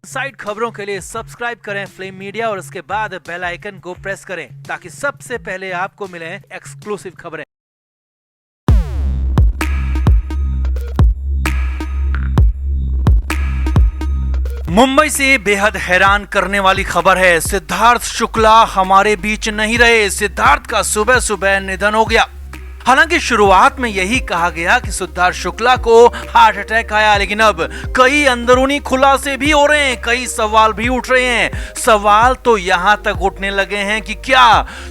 Side खबरों के लिए सब्सक्राइब करें फ्लेम मीडिया और उसके बाद बेल आइकन को प्रेस करें ताकि सबसे पहले आपको मिले एक्सक्लूसिव खबरें। मुंबई से बेहद हैरान करने वाली खबर है। सिद्धार्थ शुक्ला हमारे बीच नहीं रहे। सिद्धार्थ का सुबह सुबह निधन हो गया। हालांकि शुरुआत में यही कहा गया कि सिद्धार्थ शुक्ला को हार्ट अटैक आया, लेकिन अब कई अंदरूनी खुलासे भी हो रहे हैं, कई सवाल भी उठ रहे हैं। सवाल तो यहां तक उठने लगे हैं कि क्या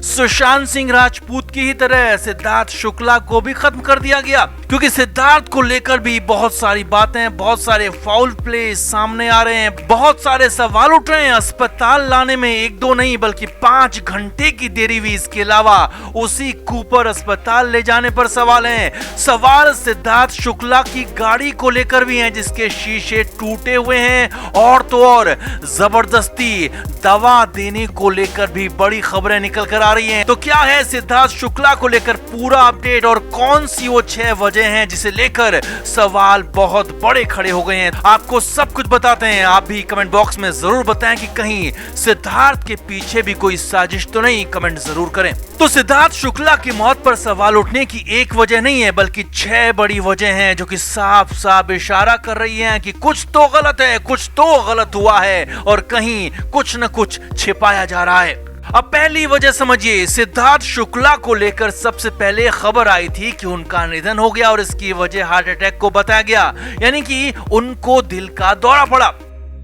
सुशांत सिंह राजपूत की ही तरह सिद्धार्थ शुक्ला को भी खत्म कर दिया गया, क्योंकि सिद्धार्थ को लेकर भी बहुत सारी बातें, बहुत सारे फाउल प्ले सामने आ रहे हैं, बहुत सारे सवाल उठ रहे हैं। अस्पताल लाने में 1-2 नहीं बल्कि 5 घंटे की देरी हुई। इसके अलावा उसी कूपर अस्पताल ले जाने पर सवाल हैं। सवाल सिद्धार्थ शुक्ला की गाड़ी को लेकर भी हैं, जिसके शीशे टूटे हुए हैं, और तो और जबरदस्ती दवा देने को लेकर भी बड़ी खबरें निकल कर आ रही हैं। तो क्या है सिद्धार्थ शुक्ला को लेकर पूरा अपडेट और कौन सी वो 6 वजह हैं जिसे लेकर सवाल बहुत बड़े खड़े हो गए हैं, आपको सब कुछ बताते हैं। आप भी कमेंट बॉक्स में जरूर बताएं कि कहीं सिद्धार्थ के पीछे भी कोई साजिश तो नहीं, कमेंट जरूर करें। तो सिद्धार्थ शुक्ला की मौत पर सवाल उठने की एक वजह नहीं है बल्कि 6 बड़ी वजह हैं, जो कि साफ साफ इशारा कर रही हैं कि कुछ तो गलत है, कुछ तो गलत हुआ है और कहीं कुछ न कुछ छिपाया जा रहा है। अब पहली वजह समझिए। सिद्धार्थ शुक्ला को लेकर सबसे पहले खबर आई थी कि उनका निधन हो गया और इसकी वजह हार्ट अटैक को बताया गया, यानी कि उनको दिल का दौरा पड़ा।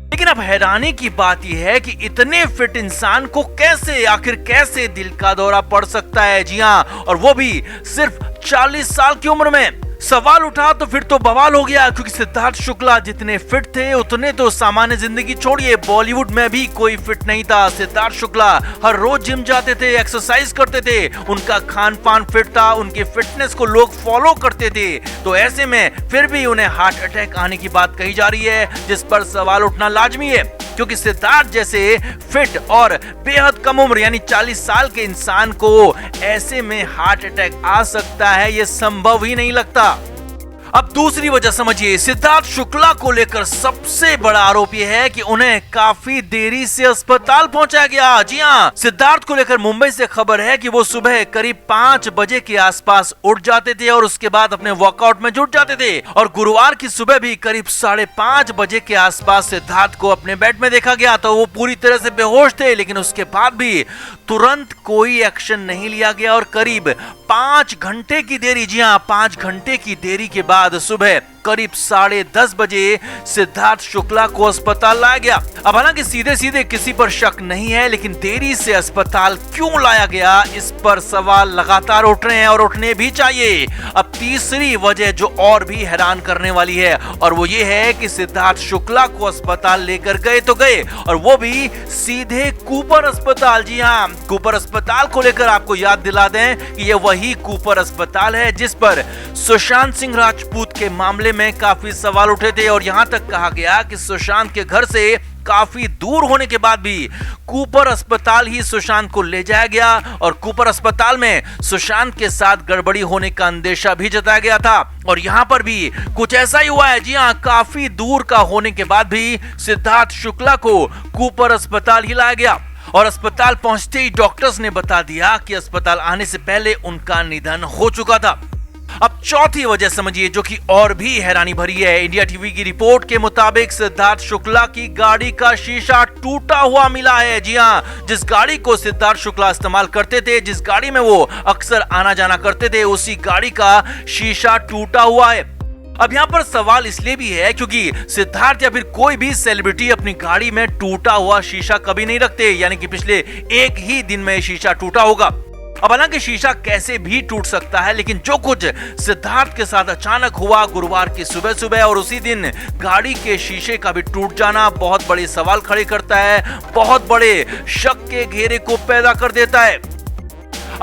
लेकिन अब हैरानी की बात यह है कि इतने फिट इंसान को कैसे दिल का दौरा पड़ सकता है। जी हाँ, और वो भी सिर्फ 40 साल की उम्र में। सवाल उठा तो फिर तो बवाल हो गया, क्योंकि सिद्धार्थ शुक्ला जितने फिट थे उतने तो सामान्य जिंदगी छोड़िए, बॉलीवुड में भी कोई फिट नहीं था। सिद्धार्थ शुक्ला हर रोज जिम जाते थे, एक्सरसाइज करते थे, उनका खान पान फिट था, उनकी फिटनेस को लोग फॉलो करते थे। तो ऐसे में फिर भी उन्हें हार्ट अटैक आने की बात कही जा रही है, जिस पर सवाल उठना लाजमी है, क्योंकि सिद्धार्थ जैसे फिट और बेहद कम उम्र यानी 40 साल के इंसान को ऐसे में हार्ट अटैक आ सकता है, यह संभव ही नहीं लगता। अब दूसरी वजह समझिए। सिद्धार्थ शुक्ला को लेकर सबसे बड़ा आरोप यह है कि उन्हें काफी देरी से अस्पताल पहुंचाया गया। जी हां, सिद्धार्थ को लेकर मुंबई से खबर है कि वो सुबह करीब 5 बजे के आसपास उठ जाते थे और उसके बाद अपने वर्कआउट में जुट जाते थे, और गुरुवार की सुबह भी करीब 5:30 बजे के आसपास सिद्धार्थ को अपने बेड में देखा गया। तो वो पूरी तरह से बेहोश थे, लेकिन उसके बाद भी तुरंत कोई एक्शन नहीं लिया गया और करीब 5 घंटे की देरी, जी हां 5 घंटे की देरी के बाद सुबह करीब 10:30 बजे सिद्धार्थ शुक्ला को अस्पताल लाया गया। अब हालांकि सीधे सीधे किसी पर शक नहीं है, लेकिन देरी से अस्पताल क्यों लाया गया, इस पर सवाल लगातार उठ रहे हैं और उठने भी चाहिए। अब तीसरी वजह जो और भी हैरान करने वाली है, और वो ये है कि सिद्धार्थ शुक्ला को अस्पताल लेकर गए तो गए, और वो भी सीधे कूपर अस्पताल। जी हाँ, कूपर अस्पताल को लेकर आपको याद दिला दें कि ये वही कूपर अस्पताल है जिस पर सुशांत सिंह राजपूत के मामले में काफी सवाल उठे थे, और यहां तक कहा गया कि सुशांत के घर से काफी दूर होने के बाद भी कूपर अस्पताल ही सुशांत को ले जाया गया, और कूपर अस्पताल में सुशांत के साथ गड़बड़ी होने का अंदेशा भी जताया गया था, और यहां पर भी कुछ ऐसा ही हुआ है। जी हां, काफी दूर का होने के बाद भी सिद्धार्थ शुक्ला को कूपर अस्पताल ही लाया गया, और अस्पताल पहुंचते ही डॉक्टर्स ने बता दिया कि अस्पताल आने से पहले उनका निधन हो चुका था। अब चौथी वजह समझिए, जो कि और भी हैरानी भरी है। इंडिया टीवी की रिपोर्ट के मुताबिक सिद्धार्थ शुक्ला की गाड़ी का शीशा टूटा हुआ मिला है। जी हां, जिस गाड़ी को सिद्धार्थ शुक्ला इस्तेमाल करते थे, जिस गाड़ी में वो अक्सर आना जाना करते थे, उसी गाड़ी का शीशा टूटा हुआ है। अब यहाँ पर सवाल इसलिए भी है क्योंकि सिद्धार्थ या फिर कोई भी सेलिब्रिटी अपनी गाड़ी में टूटा हुआ शीशा कभी नहीं रखते, यानी कि पिछले एक ही दिन में शीशा टूटा होगा। अब हालांकि शीशा कैसे भी टूट सकता है, लेकिन जो कुछ सिद्धार्थ के साथ अचानक हुआ गुरुवार की सुबह सुबह और उसी दिन गाड़ी के शीशे का भी टूट जाना बहुत बड़े सवाल खड़े करता है, बहुत बड़े शक के घेरे को पैदा कर देता है।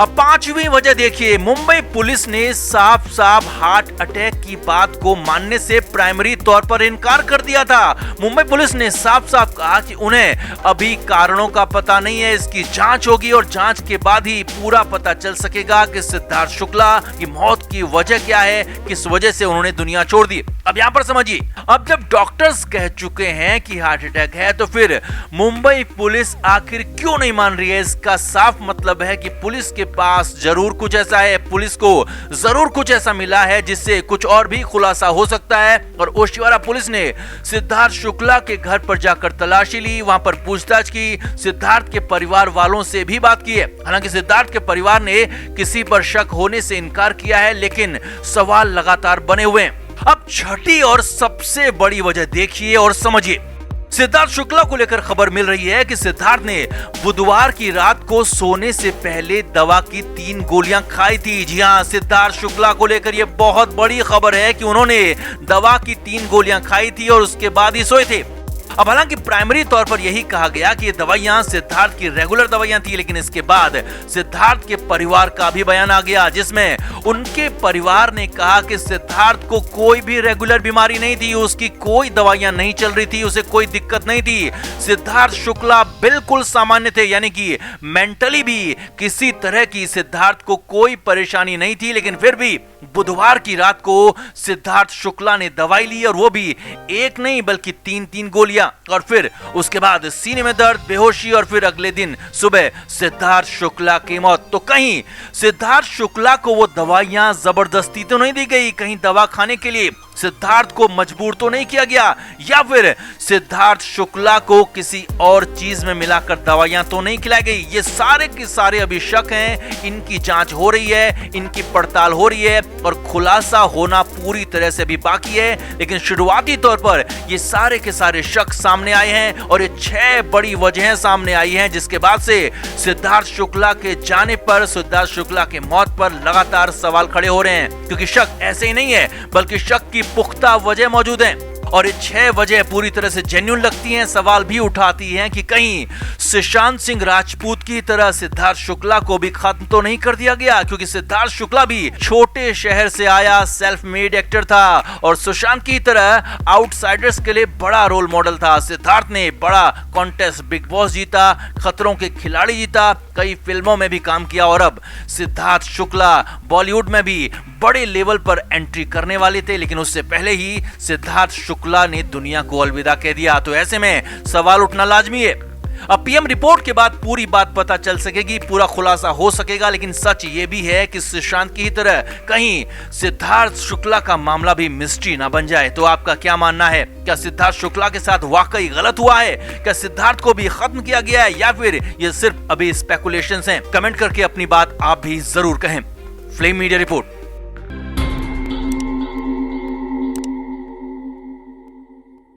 अब पांचवी वजह देखिए, मुंबई पुलिस ने साफ साफ हार्ट अटैक की बात को मानने से प्राइमरी तौर पर इनकार कर दिया था। मुंबई पुलिस ने साफ साफ कहा कि उन्हें अभी कारणों का पता नहीं है, इसकी जांच होगी और जांच के बाद ही पूरा पता चल सकेगा कि सिद्धार्थ शुक्ला की मौत की वजह क्या है, किस वजह से उन्होंने दुनिया छोड़ दी। अब यहां पर समझिए, अब जब डॉक्टर्स कह चुके हैं कि हार्ट अटैक है तो फिर मुंबई पुलिस आखिर क्यों नहीं मान रही है? इसका साफ मतलब है कि पुलिस के पास जरूर कुछ ऐसा है, पुलिस को जरूर कुछ ऐसा मिला है जिससे कुछ और भी खुलासा हो सकता है। और ओशिवारा पुलिस ने सिद्धार्थ शुक्ला के घर पर जाकर तलाशी ली, वहां पर पूछताछ की, सिद्धार्थ के परिवार वालों से भी बात की है। हालांकि सिद्धार्थ के परिवार ने किसी पर शक होने से इनकार किया है, लेकिन सवाल लगातार बने हुए हैं। अब छठी और सबसे बड़ी वजह देखिए और समझिए। सिद्धार्थ शुक्ला को लेकर खबर मिल रही है कि सिद्धार्थ ने बुधवार की रात को सोने से पहले दवा की 3 गोलियां खाई थी। जी हां, सिद्धार्थ शुक्ला को लेकर यह बहुत बड़ी खबर है कि उन्होंने दवा की 3 गोलियां खाई थी और उसके बाद ही सोए थे। अब हालांकि प्राइमरी तौर पर यही कहा गया कि ये दवाइयां सिद्धार्थ की रेगुलर दवाइयां थी, लेकिन इसके बाद सिद्धार्थ के परिवार का भी बयान आ गया, जिसमें उनके परिवार ने कहा कि सिद्धार्थ को कोई भी रेगुलर बीमारी नहीं थी, उसकी कोई दवाइयां नहीं चल रही थी, उसे कोई दिक्कत नहीं थी। सिद्धार्थ शुक्ला बिल्कुल सामान्य थे, यानी कि मेंटली भी किसी तरह की सिद्धार्थ को कोई परेशानी नहीं थी। लेकिन फिर भी बुधवार की रात को सिद्धार्थ शुक्ला ने दवाई ली और वो भी एक नहीं बल्कि 3 गोलियां, और फिर उसके बाद सीने में दर्द, बेहोशी और फिर अगले दिन सुबह सिद्धार्थ शुक्ला की मौत। तो कहीं सिद्धार्थ शुक्ला को वो दवाइयां जबरदस्ती तो नहीं दी गई, कहीं दवा खाने के लिए सिद्धार्थ को मजबूर तो नहीं किया गया, या फिर सिद्धार्थ शुक्ला को किसी और चीज में मिलाकर दवाइयां तो नहीं खिलाई गई। ये सारे के सारे अभी शक हैं, इनकी जांच हो रही है, इनकी पड़ताल हो रही है और खुलासा होना पूरी तरह से भी बाकी है। लेकिन शुरुआती तौर पर ये सारे के सारे शक सामने आए हैं और ये 6 बड़ी वजहें सामने आई हैं, जिसके बाद से सिद्धार्थ शुक्ला के जाने पर, सिद्धार्थ शुक्ला के मौत पर लगातार सवाल खड़े हो रहे हैं। क्योंकि शक ऐसे ही नहीं है, बल्कि शक की पुख्ता वजह मौजूद हैं और ये 6 वजह पूरी तरह से जेन्युइन लगती हैं। सवाल भी उठाती हैं कि कहीं सुशांत सिंह राजपूत की तरह सिद्धार्थ शुक्ला को भी खत्म तो नहीं कर दिया गया, क्योंकि सिद्धार्थ शुक्ला भी छोटे शहर से आया सेल्फ मेड एक्टर था और सुशांत की तरह आउटसाइडर्स के लिए बड़ा रोल मॉडल था। सिद्धार्थ ने बड़ा कॉन्टेस्ट बिग बॉस जीता, खतरों के खिलाड़ी जीता, कई फिल्मों में भी काम किया और अब सिद्धार्थ शुक्ला बॉलीवुड में भी बड़े लेवल पर एंट्री करने वाले थे। लेकिन उससे पहले ही सिद्धार्थ शुक्ला ने दुनिया को अलविदा कह दिया। तो ऐसे में सवाल उठना लाजमी है। अब पीएम रिपोर्ट के बाद पूरी बात पता चल सकेगी, पूरा खुलासा हो सकेगा। लेकिन सच ये भी है कि सुशांत की तरह कहीं सिद्धार्थ शुक्ला का मामला भी मिस्ट्री ना बन जाए। तो आपका क्या मानना है? क्या सिद्धार्थ शुक्ला के साथ वाकई गलत हुआ है? क्या सिद्धार्थ को भी खत्म किया गया है या फिर ये सिर्फ अभी स्पेकुलेशंस हैं? कमेंट करके अपनी बात आप भी जरूर कहें। Flame media report.